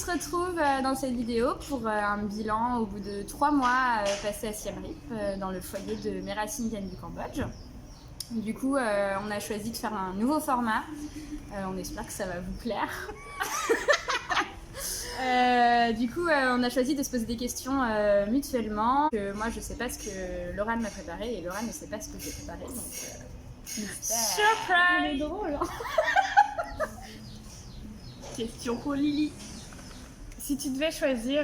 se retrouve dans cette vidéo pour un bilan au bout de 3 mois passés à Siem Reap, dans le foyer de Merasin Vienne du Cambodge. Du coup, on a choisi de faire un nouveau format. On espère que ça va vous plaire. Du coup, on a choisi de se poser des questions mutuellement. Moi, je ne sais pas ce que Laurane m'a préparé et Laurane ne sait pas ce que j'ai préparé. Donc, surprise! Elle est drôle, hein. Question pour Lily. Si tu devais choisir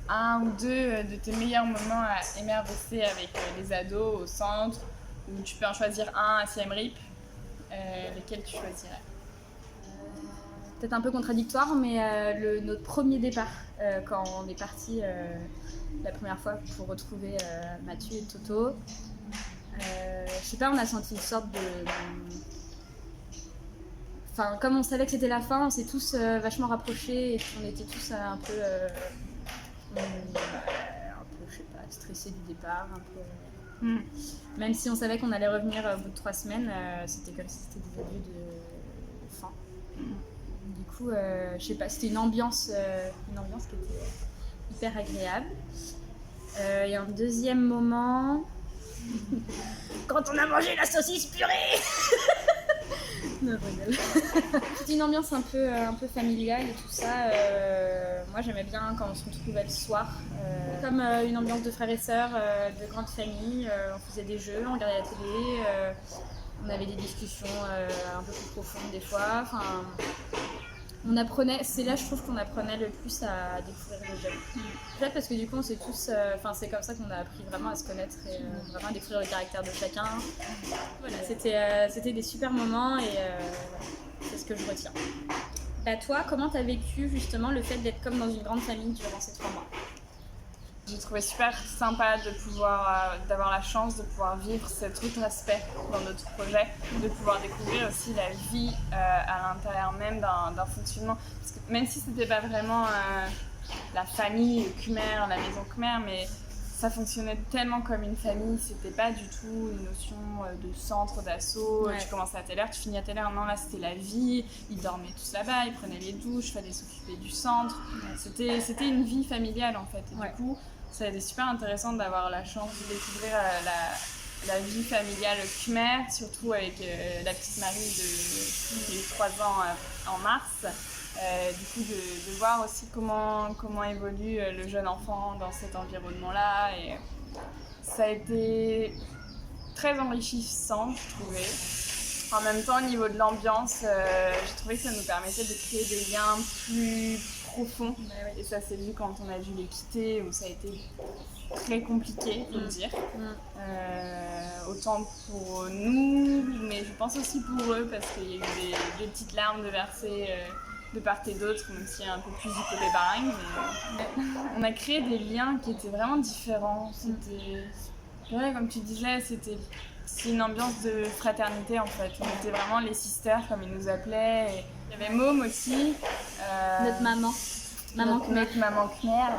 un ou deux de tes meilleurs moments à MRVC avec les ados au centre, ou tu peux en choisir un à Siem Reap, lesquels tu choisirais? Peut-être un peu contradictoire, mais notre premier départ, quand on est parti la première fois pour retrouver Mathieu et Toto, je sais pas, on a senti une sorte de... Enfin, comme on savait que c'était la fin, on s'est tous vachement rapprochés et on était tous un peu, je sais pas, stressés du départ, un peu... Même si on savait qu'on allait revenir au bout de 3 semaines, c'était comme si c'était des adieux de fin. Du coup, je sais pas, c'était une ambiance qui était hyper agréable. Et un deuxième moment, quand on a mangé la saucisse purée. Non, je rigole. C'était une ambiance un peu familiale et tout ça. Moi, j'aimais bien quand on se retrouvait le soir. Comme une ambiance de frères et sœurs, de grande famille. On faisait des jeux, on regardait la télé. On avait des discussions un peu plus profondes des fois. Enfin, on apprenait, c'est là je trouve qu'on apprenait le plus à découvrir les jeunes. Peut-être parce que du coup on s'est tous, c'est comme ça qu'on a appris vraiment à se connaître et vraiment à découvrir le caractère de chacun. Voilà, c'était des super moments et c'est ce que je retiens. Bah toi, comment t'as vécu justement le fait d'être comme dans une grande famille durant ces 3 mois? J'ai trouvé super sympa de pouvoir, d'avoir la chance de pouvoir vivre cet autre aspect dans notre projet, de pouvoir découvrir aussi la vie à l'intérieur même d'un fonctionnement. Parce que même si c'était pas vraiment la famille Khmer, la maison Khmer, mais ça fonctionnait tellement comme une famille, c'était pas du tout une notion de centre, d'assaut, tu commences à telle heure, tu finis à telle heure, non là c'était la vie, ils dormaient tous là-bas, ils prenaient les douches, il fallait s'occuper du centre, c'était une vie familiale en fait, et du coup ça a été super intéressant d'avoir la chance de découvrir la vie familiale Khmer, surtout avec la petite Marie qui a eu 3 ans en mars. Du coup de voir aussi comment évolue le jeune enfant dans cet environnement-là. Et ça a été très enrichissant, je trouvais. En même temps, au niveau de l'ambiance, j'ai trouvé que ça nous permettait de créer des liens plus profonds. Et ça s'est vu quand on a dû les quitter, où ça a été très compliqué, faut le dire. Autant pour nous, mais je pense aussi pour eux, parce qu'il y a eu des petites larmes de versées de part et d'autre, même s'il y a un peu plus du côté baringue. Mais on a créé des liens qui étaient vraiment différents. C'était, comme tu disais, c'est une ambiance de fraternité en fait. On était vraiment les sisters, comme ils nous appelaient. Et il y avait Môme aussi. Notre maman. Notre maman Khmer,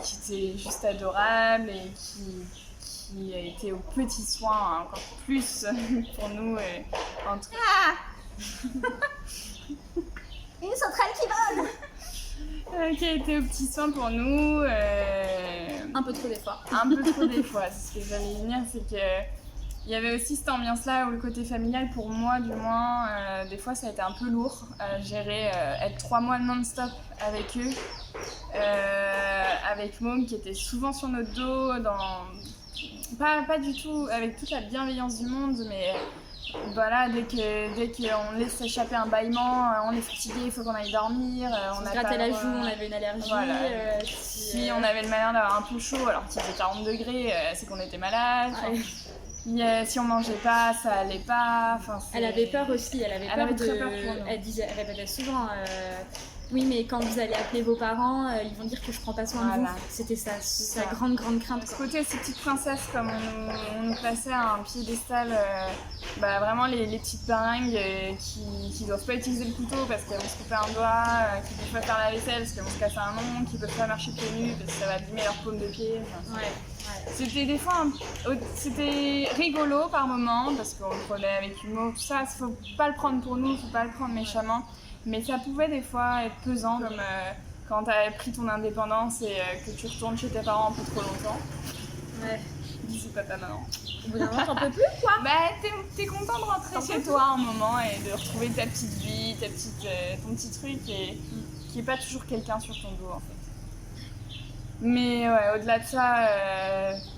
qui était juste adorable et qui a été aux petits soins encore plus pour nous. Une sauterelle qui vole. Qui a été aux petits soins pour nous. Un peu trop des fois. Un peu trop des fois. C'est ce que j'allais venir, c'est que il y avait aussi cette ambiance-là où le côté familial, pour moi du moins, des fois ça a été un peu lourd à gérer, être 3 mois non-stop avec eux, avec Môme qui était souvent sur notre dos, pas du tout avec toute la bienveillance du monde, mais voilà, dès qu'on laisse s'échapper un bâillement, on est fatigué, il faut qu'on aille dormir. On se grattait la joue, on avait une allergie. Voilà. Si on avait le malheur d'avoir un peu chaud alors qu'il faisait 40 degrés, c'est qu'on était malade. Si on mangeait pas, ça allait pas. Elle avait peur aussi, elle avait très peur pour nous. Elle répétait souvent oui, mais quand vous allez appeler vos parents, ils vont dire que je prends pas soin de vous. C'était sa grande crainte. Ce côté, ces petites princesses, comme on nous plaçait à un piédestal, vraiment les petites baringues qui doivent pas utiliser le couteau parce qu'elles vont se couper un doigt, qui peuvent pas faire la vaisselle parce qu'elles vont se casser un ongle, qui peuvent pas marcher pieds nus parce que ça va abîmer leur paume de pied. C'était des fois, c'était rigolo par moments parce qu'on le prenait avec humour, tout ça. Faut pas le prendre pour nous, faut pas le prendre méchamment. Mais ça pouvait des fois être pesant, comme quand tu as pris ton indépendance et que tu retournes chez tes parents un peu trop longtemps. Ouais. Bisous papa, maman. Au bout d'un moment, t'en peux plus, quoi. Bah, t'es content de rentrer chez toi un moment et de retrouver ta petite vie, ton petit truc et qui est pas toujours quelqu'un sur ton dos en fait. Mais ouais, au-delà de ça,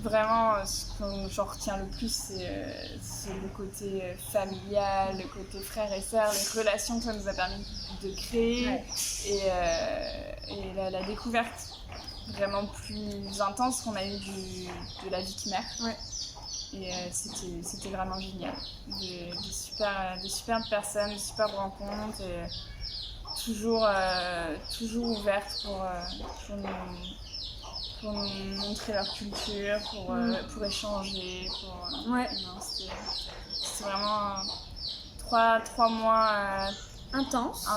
vraiment, ce que j'en retiens le plus, c'est le côté familial, le côté frère et sœur, les relations que ça nous a permis de créer et la découverte vraiment plus intense qu'on a eue de la vie de mère. Ouais. Et c'était vraiment génial. Des superbes personnes, des superbes rencontres et toujours ouvertes pour nous montrer leur culture, pour échanger. Ouais. Non, c'était vraiment 3 mois intenses.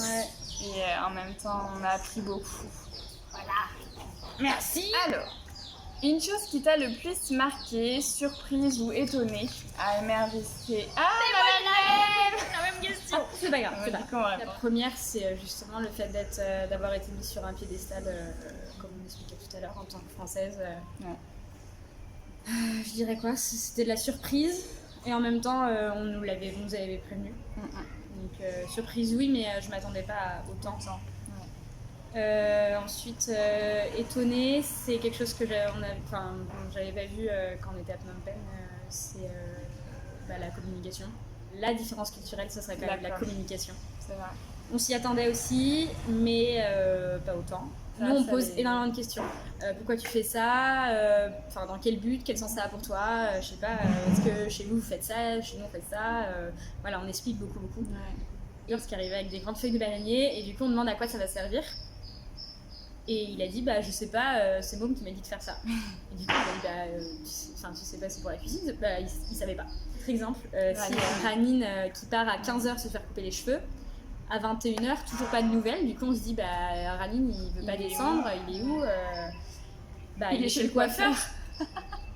Ouais. Et en même temps, on a appris beaucoup. Voilà. Merci. Alors, une chose qui t'a le plus marqué, surprise ou étonnée à MRVC. Ah, la même question. C'est pas grave. La première, première, c'est justement le fait d'avoir été mise sur un piédestal, comme on expliquait tout à l'heure, en tant que Française. Je dirais quoi? C'était de la surprise et en même temps, on nous avait prévenu. Donc surprise, oui, mais je m'attendais pas à autant. Ensuite, étonnée, c'est quelque chose que j'avais pas vu quand on était à Phnom Penh, c'est la communication. La différence culturelle, ce serait quand même la communication. C'est vrai. On s'y attendait aussi, mais pas autant. Nous, on pose énormément de questions. Pourquoi tu fais ça? Dans quel but? Quel sens ça a pour toi? Je sais pas, est-ce que chez vous faites ça? Chez nous on fait ça? Voilà, on explique beaucoup. Ouais. Et qui arrivait avec des grandes feuilles de bananier, et du coup on demande à quoi ça va servir. Et il a dit, je sais pas, c'est Môme qui m'a dit de faire ça. Et du coup, il a dit, tu sais pas, c'est pour la cuisine? Il savait pas. Autre exemple, si Ranine qui part à 15h se faire couper les cheveux, à 21h, toujours pas de nouvelles. Du coup, on se dit, Ranine, il veut pas descendre, il est où? Il est chez le coiffeur.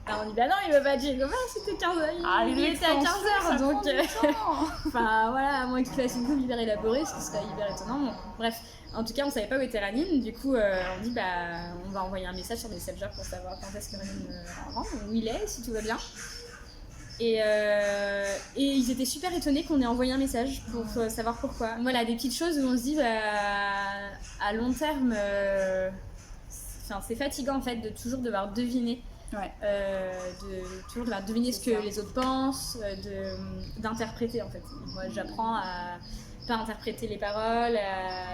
Alors on dit, non, il veut pas dire, c'était 15h, il était à 15h, donc... voilà, à moins qu'il fasse une coupe hyper élaborée, ce qui serait hyper étonnant. Bon, bref. En tout cas, on savait pas où était Ranine, du coup, on dit on va envoyer un message sur Messenger pour savoir quand est-ce que Ranine rentre, où il est, si tout va bien. Et ils étaient super étonnés qu'on ait envoyé un message pour savoir pourquoi. Voilà, des petites choses où on se dit, à long terme, c'est fatigant en fait de toujours devoir deviner. Ouais. De toujours devoir deviner ce que les autres pensent, d'interpréter en fait. Moi, j'apprends à pas interpréter les paroles,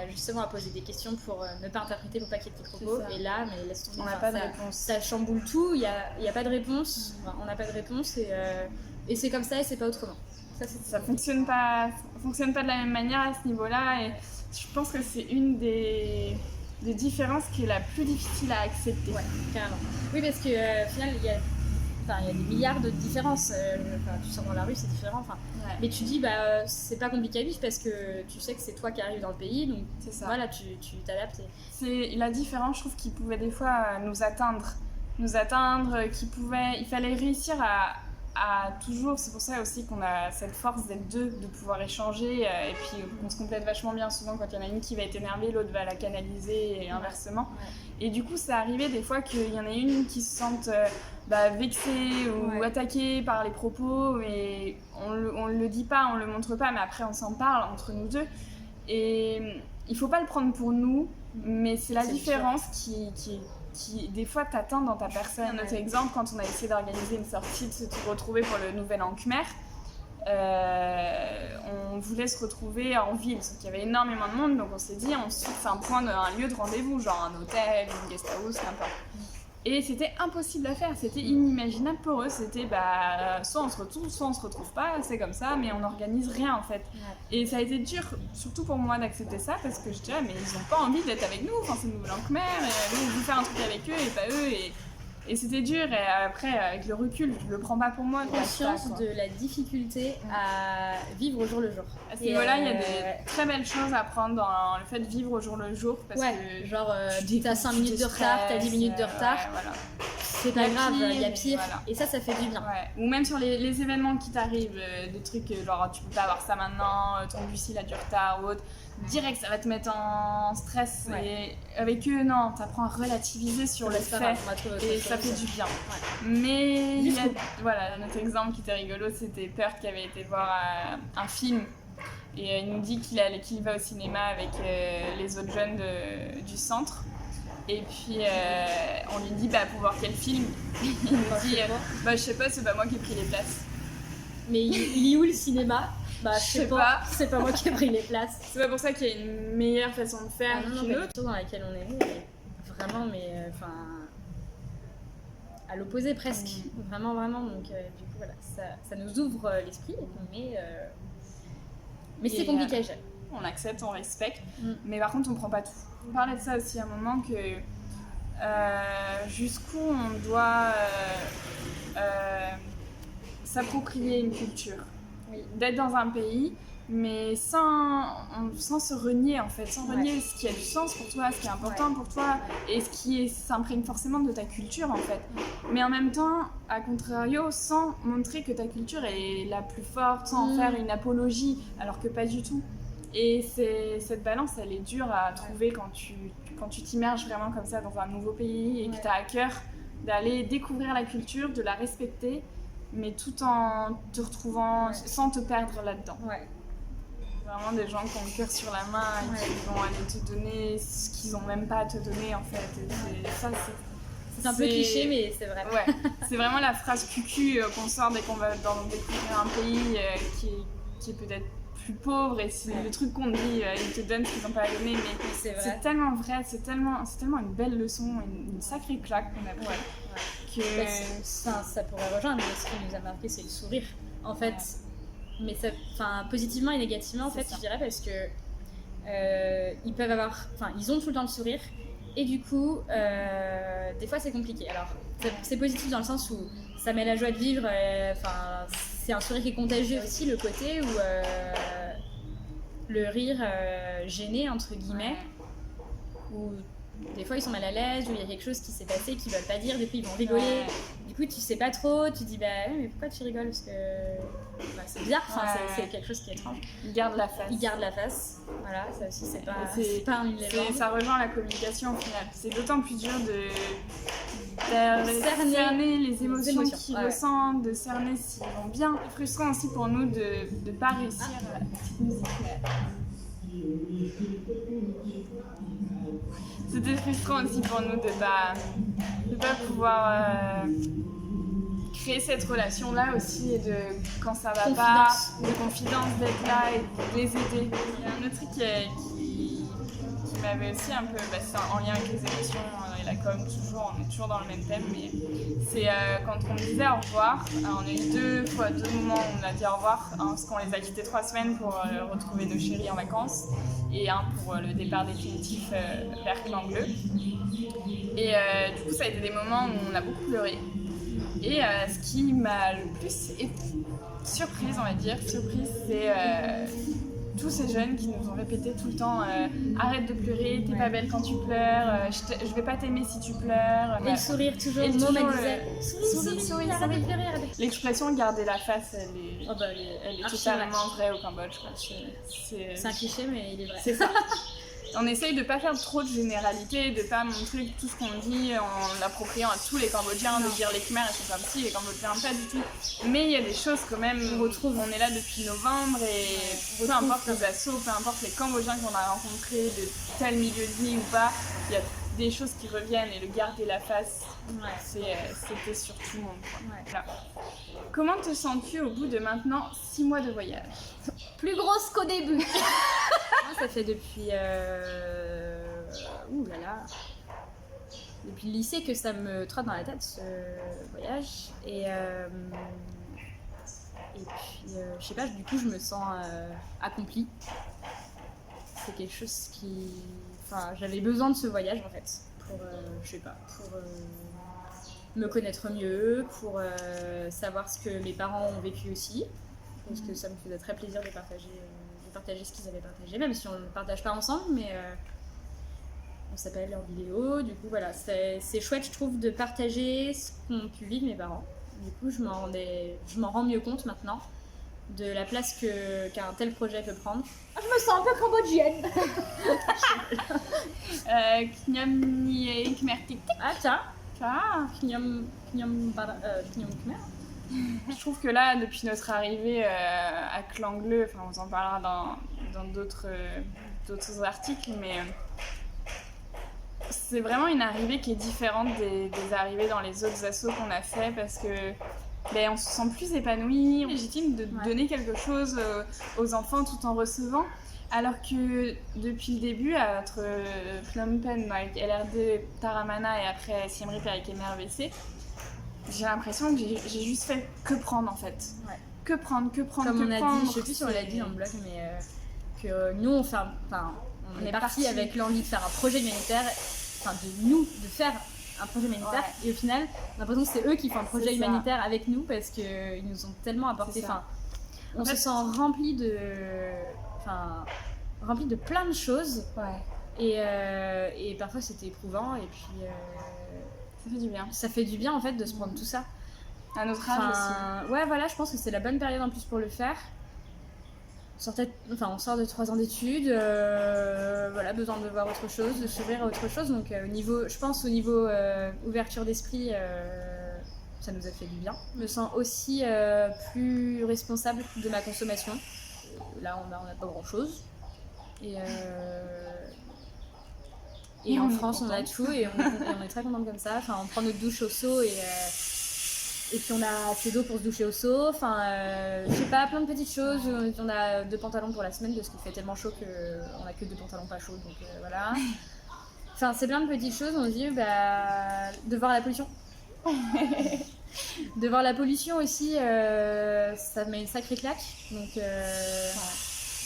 justement à poser des questions pour ne pas interpréter, pour pas qu'il y ait de propos. Et là, mais laisse tomber. On n'a pas de réponse. Ça chamboule tout, il y a pas de réponse. On n'a pas de réponse et c'est comme ça et c'est pas autrement. Ça fonctionne pas de la même manière à ce niveau-là et je pense que c'est une des différences qui est la plus difficile à accepter. Ouais, carrément. Oui, parce que au final, il y a des milliards de différences. Tu sors dans la rue, c'est différent. Mais tu dis, c'est pas compliqué à vivre parce que tu sais que c'est toi qui arrives dans le pays, donc voilà, tu t'adaptes. C'est la différence, je trouve, qui pouvait des fois nous atteindre, il fallait réussir à toujours, c'est pour ça aussi qu'on a cette force d'être deux, de pouvoir échanger et puis on se complète vachement bien souvent quand il y en a une qui va être énervée, l'autre va la canaliser et inversement. Ouais. Et du coup, c'est arrivé des fois qu'il y en a une qui se sente vexée ou attaquée par les propos et on le dit pas, on le montre pas, mais après on s'en parle entre nous deux. Et il faut pas le prendre pour nous, mais c'est la différence qui des fois t'atteint dans ta personne. Un autre exemple, quand on a essayé d'organiser une sortie, de se retrouver pour le Nouvel An Khmer, on voulait se retrouver en ville, sauf qu'il y avait énormément de monde, donc on s'est dit on se fixe un lieu de rendez-vous, genre un hôtel, une guest house, n'importe. Et c'était impossible à faire, c'était inimaginable pour eux, c'était soit on se retrouve, soit on se retrouve pas, c'est comme ça, mais on n'organise rien en fait. Ouais. Et ça a été dur, surtout pour moi, d'accepter ça, parce que je disais, mais ils ont pas envie d'être avec nous, c'est le Nouvel An Khmer, et nous on veut faire un truc avec eux et pas eux, et c'était dur, et après, avec le recul, je le prends pas pour moi. Conscience de la difficulté à vivre au jour le jour. À ce niveau-là, il y a des très belles choses à prendre dans le fait de vivre au jour le jour. Parce que t'as 5 minutes de retard, t'as 10 minutes de retard. Voilà. c'est pas grave, il y a pire. Voilà. Et ça fait du bien. Ouais. Ou même sur les événements qui t'arrivent, des trucs genre tu peux pas avoir ça maintenant, ton bus il a du retard ou autre. Direct, ça va te mettre en stress. Et avec eux, non, t'apprends à relativiser sur le fait et ça fait du bien. Mais il y a, voilà, notre exemple qui était rigolo, c'était Pearl qui avait été voir un film. Et il nous dit qu'il va au cinéma avec les autres jeunes du centre. Et puis on lui dit pour voir quel film. Il nous dit je sais pas, c'est pas moi qui ai pris les places. Mais il est où le cinéma? Je sais pas, c'est pas moi qui ai pris les places. C'est pas pour ça qu'il y a une meilleure façon de faire qu'une autre. Dans laquelle on est né, vraiment, mais à l'opposé presque. Vraiment. Donc du coup voilà, ça nous ouvre l'esprit, mais c'est compliqué à gérer. On accepte, on respecte, mais par contre on prend pas tout. On parlait de ça aussi à un moment que jusqu'où on doit s'approprier une culture, d'être dans un pays, mais sans se renier en fait, sans renier ce qui a du sens pour toi, ce qui est important pour toi et ce qui s'imprègne forcément de ta culture en fait. Mais en même temps, à contrario, sans montrer que ta culture est la plus forte, sans en faire une apologie, alors que pas du tout. Et cette balance, elle est dure à trouver quand tu t'immerges vraiment comme ça dans un nouveau pays et que tu as à cœur d'aller découvrir la culture, de la respecter, mais tout en te retrouvant, sans te perdre là-dedans. Vraiment des gens qui ont le cœur sur la main et qui vont aller te donner ce qu'ils n'ont même pas à te donner en fait. Et c'est un peu cliché, mais c'est vrai. C'est vraiment la phrase cucu qu'on sort dès qu'on va découvrir un pays qui est peut-être plus pauvre, et c'est le truc qu'on dit, ils te donnent ce qu'ils n'ont pas à donner, mais c'est tellement vrai, c'est tellement une belle leçon, une sacrée claque qu'on a pris. Que... ça pourrait rejoindre, mais ce qui nous a marqué, c'est le sourire. En fait, mais positivement et négativement, en fait, je dirais, parce que ils ont tout le temps le sourire, et du coup, des fois c'est compliqué. Alors, c'est positif dans le sens où ça met la joie de vivre, c'est un sourire qui est contagieux aussi, le côté où le rire gêné, entre guillemets, où des fois ils sont mal à l'aise, où il y a quelque chose qui s'est passé qu'ils veulent pas dire, des fois ils vont rigoler, du coup tu sais pas trop, tu dis mais pourquoi tu rigoles, parce que c'est bizarre, c'est quelque chose qui est étrange. Ils gardent la face. Voilà, ça aussi c'est pas un élément. Ça rejoint la communication au final, c'est d'autant plus dur de cerner les émotions qu'ils ressentent, de cerner s'ils vont bien. C'est frustrant aussi pour nous de ne pas réussir à la petite musique. C'était frustrant aussi pour nous de pas pouvoir créer cette relation-là aussi, et quand ça va pas, de confidence, d'être là et de les aider. Il y a un autre truc qui m'avait aussi un peu, c'est en lien avec les émotions et la com, on est toujours dans le même thème, mais c'est quand on disait au revoir. Alors on a eu deux moments où on a dit au revoir, parce qu'on les a quittés 3 semaines pour retrouver nos chéris en vacances, et un pour le départ définitif vers Clan-Bleu. Et du coup ça a été des moments où on a beaucoup pleuré. Et ce qui m'a le plus surprise, on va dire, c'est tous ces jeunes qui nous ont répété tout le temps arrête de pleurer, t'es pas belle quand tu pleures, je vais pas t'aimer si tu pleures. Et le sourire toujours, Mo disait souris, arrête de pleurer. L'expression garder la face, elle est totalement vraie au Cambodge. C'est un cliché, mais il est vrai. C'est ça. On essaye de pas faire trop de généralités, de pas montrer tout ce qu'on dit en l'appropriant à tous les Cambodgiens, de dire les Khmers ils sont comme ci, les Cambodgiens pas du tout. Mais il y a des choses quand même, on est là depuis novembre, et peu importe les assos, peu importe les Cambodgiens qu'on a rencontrés de tel milieu de vie ou pas, il y a des choses qui reviennent, et le garder la face, c'était sur tout le monde. Voilà. Comment te sens-tu au bout de maintenant 6 mois de voyage? Plus grosse qu'au début. Ça fait depuis depuis le lycée que ça me trotte dans la tête, ce voyage, et puis je sais pas, du coup je me sens accomplie. C'est quelque chose j'avais besoin de ce voyage en fait pour me connaître mieux, pour savoir ce que mes parents ont vécu aussi, parce que ça me faisait très plaisir de partager ce qu'ils avaient partagé, même si on ne le partage pas ensemble, mais on s'appelle en vidéo. Du coup, voilà, c'est chouette, je trouve, de partager ce qu'ont pu vivre mes parents. Du coup, je m'en rends mieux compte maintenant de la place qu'un tel projet peut prendre. Je me sens un peu cambodgienne. Knyam Nye Khmer Tik Tik. Ah tiens, Knyam Khmer. Je trouve que là, depuis notre arrivée à Klangleu, enfin on en parlera dans d'autres articles, mais c'est vraiment une arrivée qui est différente des arrivées dans les autres assos qu'on a fait, parce que on se sent plus épanoui, légitime de donner quelque chose aux enfants tout en recevant. Alors que depuis le début, entre Phnom Penh avec LRD, Taramana et après Siem Reap avec MRVC, j'ai l'impression que j'ai juste fait que prendre en fait. Ouais. Que prendre. Comme on a dit, je sais plus si on l'a dit dans le blog, mais que nous on est parti avec l'envie de faire un projet humanitaire, de faire un projet humanitaire, et au final, on a l'impression que c'est eux qui font un projet humanitaire avec nous parce qu'ils nous ont tellement apporté. On se sent rempli de plein de choses. Ouais. Et parfois c'était éprouvant, et puis ça fait du bien. Ça fait du bien en fait de se prendre tout ça. À notre âge aussi. Ouais, voilà, je pense que c'est la bonne période en plus pour le faire. On sort de 3 ans d'études, voilà, besoin de voir autre chose, de s'ouvrir à autre chose. Donc au niveau ouverture d'esprit, ça nous a fait du bien. Je me sens aussi plus responsable de ma consommation. Là, on n'a pas grand-chose. Et en France, on a tout, et on est très contente comme ça. Enfin, on prend notre douche au seau, et puis on a assez d'eau pour se doucher au seau. Je sais pas, plein de petites choses. On a 2 pantalons pour la semaine parce qu'il fait tellement chaud qu'on a que 2 pantalons pas chauds, donc voilà. Enfin, c'est plein de petites choses. On se dit, de voir la pollution. De voir la pollution aussi, ça met une sacrée claque. Donc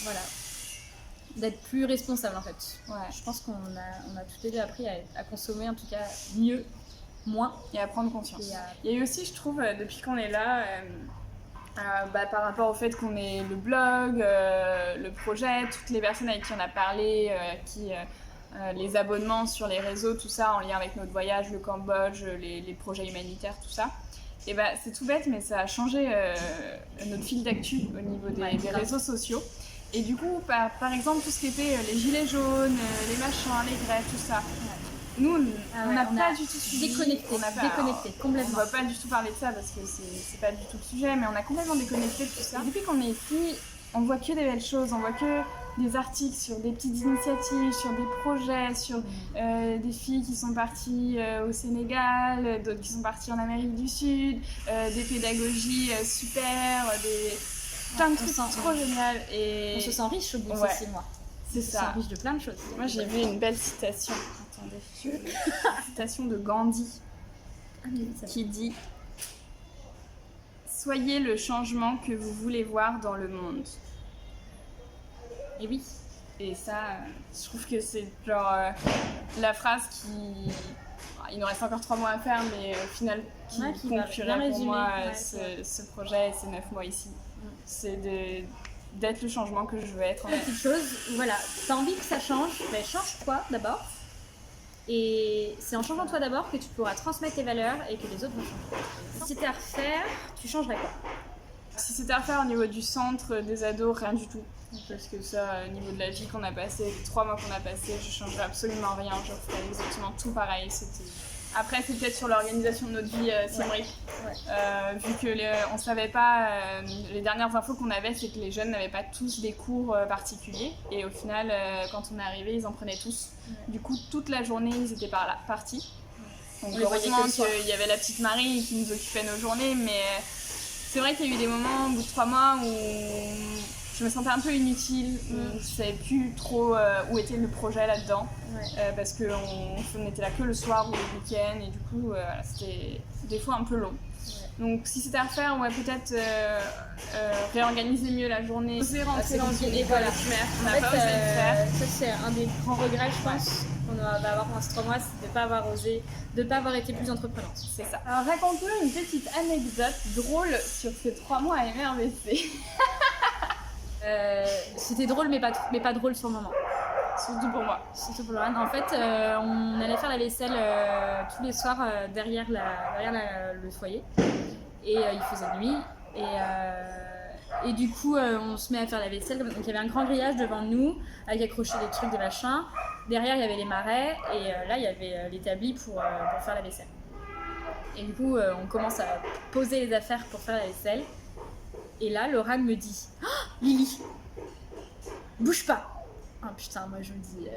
voilà. D'être plus responsable en fait. Ouais. Je pense qu'on a toutes les deux appris à consommer en tout cas mieux, moins. Et à prendre conscience. Il y a eu aussi, je trouve, depuis qu'on est là, par rapport au fait qu'on ait le blog, le projet, toutes les personnes avec qui on a parlé, les abonnements sur les réseaux, tout ça en lien avec notre voyage, le Cambodge, les projets humanitaires, tout ça. Et c'est tout bête, mais ça a changé notre fil d'actu au niveau des réseaux sociaux. Et du coup, par exemple, tout ce qui était les gilets jaunes, les machins, les grèves, tout ça, nous, on n'a pas du tout suivi. Déconnecté, complètement. On ne va pas du tout parler de ça parce que c'est pas du tout le sujet, mais on a complètement déconnecté de tout ça. Et depuis qu'on est ici, on voit que des belles choses, on voit que des articles sur des petites initiatives, sur des projets, sur des filles qui sont parties au Sénégal, d'autres qui sont parties en Amérique du Sud, des pédagogies super, plein de trucs trop génial. Et on se sent riche au bout de ces 6 mois. C'est ça. On se sent riche de plein de choses. Moi, j'ai vu une belle citation. Attendez. Une citation de Gandhi qui dit « Soyez le changement que vous voulez voir dans le monde. » Et oui. Et ça, je trouve que c'est genre la phrase qui... Il nous reste encore 3 mois à faire, mais au final, qui conclurait pour moi ce projet et ces 9 mois ici. C'est d'être le changement que je veux être. Petite chose, voilà, t'as envie que ça change, change-toi d'abord. Et c'est en changeant toi d'abord que tu pourras transmettre tes valeurs et que les autres vont changer. Si c'était à refaire, tu changerais quoi? Si c'était à refaire au niveau du centre des ados, rien du tout. Parce que ça, au niveau de la vie qu'on a passée, les 3 mois qu'on a passés, je changerais absolument rien. Je ferais exactement tout pareil. Après, c'est peut-être sur l'organisation de notre vie, Siem Reap. Vu qu'on ne savait pas, les dernières infos qu'on avait, c'est que les jeunes n'avaient pas tous des cours particuliers. Et au final, quand on est arrivé, ils en prenaient tous. Du coup, toute la journée, ils étaient partis. Donc, heureusement qu'il y avait la petite Marie qui nous occupait nos journées. Mais c'est vrai qu'il y a eu des moments, au bout de 3 mois, où je me sentais un peu inutile. Je ne savais plus trop où était le projet là-dedans. Parce qu'on n'était là que le soir ou le week-end. Et du coup, c'était des fois un peu long. Donc si c'était à refaire, peut-être réorganiser mieux la journée. Oser rentrer dans une école primaire. On n'a pas osé le faire. Ça, c'est un des grands regrets, je pense, qu'on va avoir pendant ces 3 mois, c'est de ne pas avoir osé, de ne pas avoir été plus entreprenante. C'est ça. Alors raconte-nous une petite anecdote drôle sur ces 3 mois à MRVC. C'était drôle, mais pas drôle sur le moment. Surtout pour moi. Surtout pour Laurent. En fait, on allait faire la vaisselle tous les soirs derrière le foyer. Et il faisait nuit. Et du coup, on se met à faire la vaisselle. Donc il y avait un grand grillage devant nous, avec accroché des trucs, des machins. Derrière, il y avait les marais. Et là, il y avait l'établi pour faire la vaisselle. Et du coup, on commence à poser les affaires pour faire la vaisselle. Et là, Laura me dit « Oh, Lily, bouge pas !» Oh putain, moi je me dis,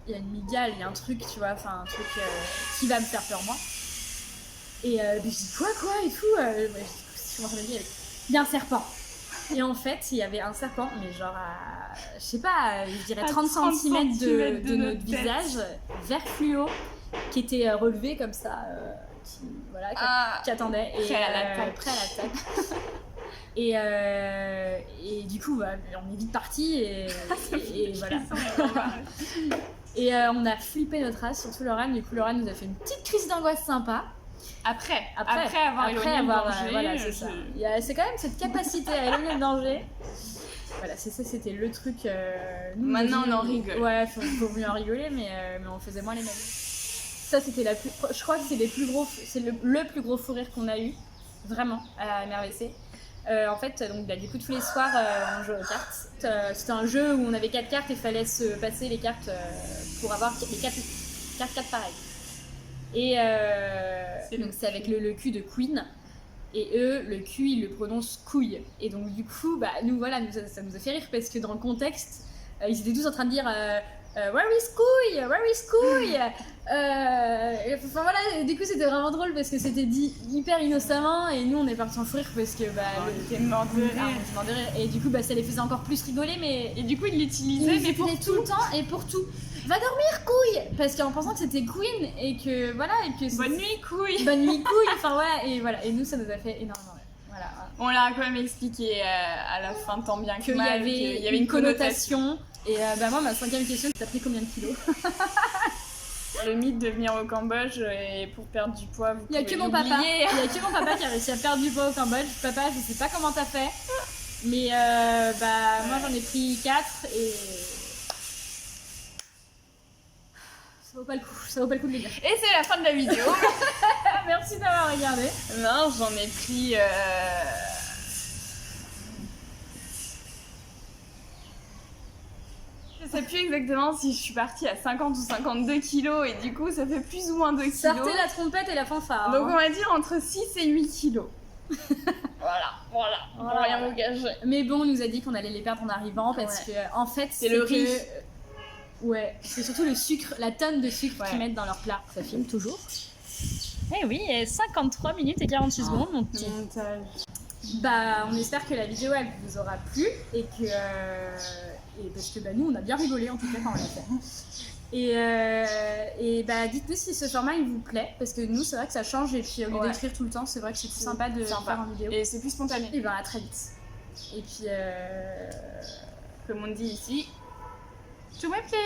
il y a une migale, il y a un truc, tu vois, enfin un truc qui va me faire peur moi. Et je dis quoi et tout, je commence à me dire, il y a un serpent. Et en fait, il y avait un serpent, mais genre à, je sais pas, je dirais 30 cm de notre visage, vert fluo, qui était relevé comme ça, qui attendait. Et, prêt à l'attaque. Et du coup, bah, on est vite parti et voilà. Et on a flippé notre race, surtout Laurent. Du coup, Laurent nous a fait une petite crise d'angoisse sympa. Après avoir éloigné le danger. Voilà, c'est ça. C'est quand même cette capacité à éloigner le danger. Voilà, c'était le truc. Maintenant, on en rigole. Ouais, faut mieux en rigoler, mais on faisait moins les mêmes. Ça, c'était je crois que c'est le plus gros fou rire qu'on a eu, vraiment, à MRVC. En fait, donc, du coup, tous les soirs, on jouait aux cartes. C'était un jeu où on avait 4 cartes et il fallait se passer les cartes pour avoir les 4 pareilles. Et donc, c'est avec le cul de Queen. Et eux, le cul, ils le prononcent couille. Et donc, du coup, bah, nous, voilà, ça nous a fait rire parce que dans le contexte, ils étaient tous en train de dire Where is couille? Where is couille? Enfin voilà, du coup c'était vraiment drôle parce que c'était dit hyper innocemment et nous on est partis en fou rire parce que on était morts de rire. Et du coup bah, ça les faisait encore plus rigoler, mais et du coup ils l'utilisaient mais pour tout le temps et pour tout. Va dormir couille, parce qu'en pensant que c'était Queen et que voilà et que bonne nuit couille. Bonne nuit couille. Enfin voilà et nous ça nous a fait énormément rire. Voilà. On leur a quand même expliqué à la fin tant bien que mal qu'il y avait une connotation. Et bah moi, ma 5e question, t'as pris combien de kilos? Le mythe de venir au Cambodge et pour perdre du poids, vous pouvez l'oublier. Il y a que mon papa qui a réussi à perdre du poids au Cambodge. Papa, je sais pas comment t'as fait, mais moi j'en ai pris 4 et ça vaut pas le coup de le dire. Et c'est la fin de la vidéo. Merci d'avoir regardé. Non, j'en ai pris... Je sais plus exactement si je suis partie à 50 ou 52 kilos et du coup ça fait plus ou moins 2 kilos. Sortez la trompette et la fanfare. Donc on va dire entre 6 et 8 kilos. Voilà. Pour rien vous gâcher. Mais bon, on nous a dit qu'on allait les perdre en arrivant parce que en fait c'est le riz. Ouais, c'est surtout le sucre, la tonne de sucre qu'ils mettent dans leur plat. Ça filme toujours. Eh oui, 53 minutes et 46 secondes mon petit. Montage. Bah, on espère que la vidéo elle vous aura plu et que parce que bah, nous on a bien rigolé en tout cas quand on l'a fait. Et bah dites-nous si ce format il vous plaît parce que nous c'est vrai que ça change et puis au lieu d'écrire tout le temps c'est vrai que c'est plus sympa de faire en vidéo. Et c'est plus spontané. Et bah à très vite. Et puis comme on dit ici, tout me plaît.